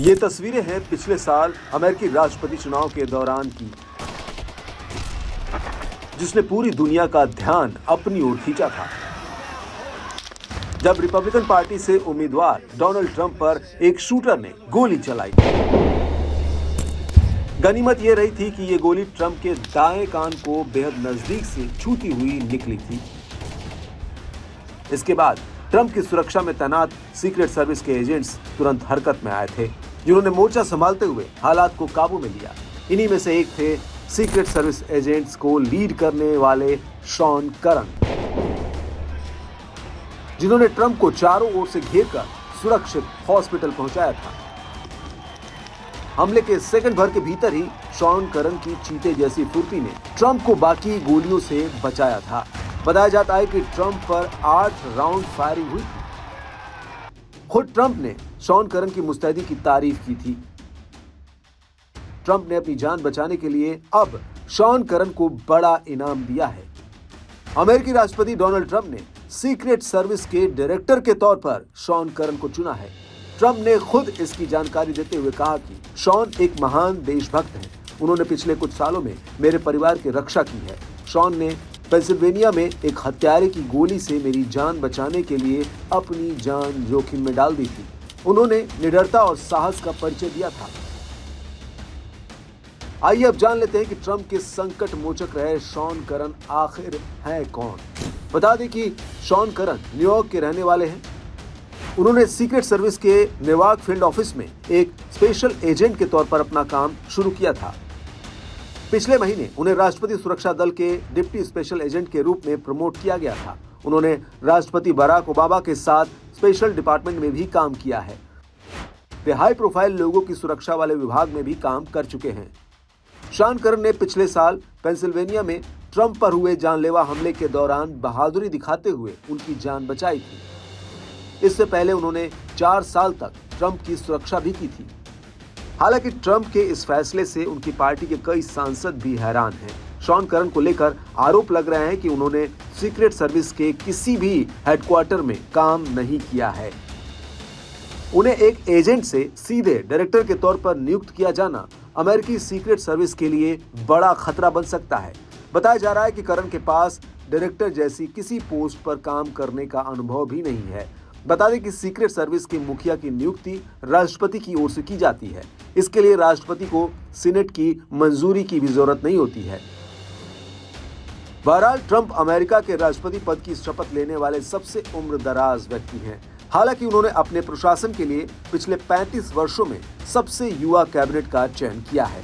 ये तस्वीरें हैं पिछले साल अमेरिकी राष्ट्रपति चुनाव के दौरान की, जिसने पूरी दुनिया का ध्यान अपनी ओर खींचा था। जब रिपब्लिकन पार्टी से उम्मीदवार डोनाल्ड ट्रंप पर एक शूटर ने गोली चलाई। गनीमत यह रही थी कि यह गोली ट्रंप के दाएं कान को बेहद नजदीक से छूती हुई निकली थी। इसके बाद ट्रंप की सुरक्षा में तैनात सीक्रेट सर्विस के एजेंट्स तुरंत हरकत में आए थे, जिन्होंने मोर्चा संभालते हुए हालात को काबू में लिया। इन्हीं में से एक थे सीक्रेट सर्विस एजेंट्स को लीड करने वाले शॉन करन, जिन्होंने ट्रंप को चारों ओर से घेरकर सुरक्षित हॉस्पिटल पहुंचाया था। हमले के सेकंड भर के भीतर ही शॉन करन की चीते जैसी फुर्ती ने ट्रंप को बाकी गोलियों से बचाया था। बताया जाता है कि ट्रंप पर 8 राउंड फायरिंग हुई थी। खुद ट्रंप ने शॉन करन की मुस्तैदी की तारीफ की थी। ट्रंप ने अपनी जान बचाने के लिए अब शॉन करन को बड़ा इनाम दिया है। अमेरिकी राष्ट्रपति डोनाल्ड ट्रंप ने सीक्रेट सर्विस के डायरेक्टर के तौर पर शॉन करन को चुना है। ट्रंप ने खुद इसकी जानकारी देते हुए कहा कि शॉन एक महान देशभक्त हैं। उन्होंने पिछले कुछ सालों में मेरे परिवार की रक्षा की है। शॉन ने पेंसिल्वेनिया में एक हत्यारे की गोली से मेरी जान बचाने के लिए अपनी जान जोखिम में डाल दी थी। उन्होंने निडरता और साहस का परिचय दिया था। आइए अब जान लेते हैं कि ट्रंप के संकट मोचक रहे शॉन करन आखिर हैं कौन। बता दें कि शॉन करन न्यूयॉर्क के रहने वाले हैं। उन्होंने सीक्रेट सर्विस के नेवार्क फील्ड ऑफिस में एक स्पेशल एजेंट के तौर पर अपना काम शुरू किया था। पिछले महीने उन्हें राष्ट्रपति सुरक्षा दल के डिप्टी स्पेशल एजेंट के रूप में प्रमोट किया गया था। उन्होंने राष्ट्रपति बराक ओबामा के साथ स्पेशल डिपार्टमेंट में भी काम किया है। वे हाई प्रोफाइल लोगों की सुरक्षा वाले विभाग में भी काम कर चुके हैं। शॉन करन ने पिछले साल पेंसिल्वेनिया में ट्रंप पर हुए जानलेवा हमले के दौरान बहादुरी दिखाते हुए उनकी जान बचाई थी। इससे पहले उन्होंने 4 साल तक ट्रंप की सुरक्षा भी की थी। हालांकि ट्रंप के इस फैसले से उनकी पार्टी के कई सांसद भी हैरान हैं। शॉन करन को लेकर आरोप लग रहे हैं कि उन्होंने सीक्रेट सर्विस के किसी भी हेडक्वार्टर में काम नहीं किया है। उन्हें एक एजेंट से सीधे डायरेक्टर के तौर पर नियुक्त किया जाना अमेरिकी सीक्रेट सर्विस के लिए बड़ा खतरा बन सकता है। बताया जा रहा है कि करन के पास डायरेक्टर जैसी किसी पोस्ट पर काम करने का अनुभव भी नहीं है। बता दें कि सीक्रेट सर्विस के मुखिया की नियुक्ति राष्ट्रपति की ओर से की जाती है। इसके लिए राष्ट्रपति को सीनेट की मंजूरी की भी जरूरत नहीं होती है। बहरहाल ट्रंप अमेरिका के राष्ट्रपति पद की शपथ लेने वाले सबसे उम्रदराज व्यक्ति हैं। हालांकि उन्होंने अपने प्रशासन के लिए पिछले 35 वर्षों में सबसे युवा कैबिनेट का चयन किया है।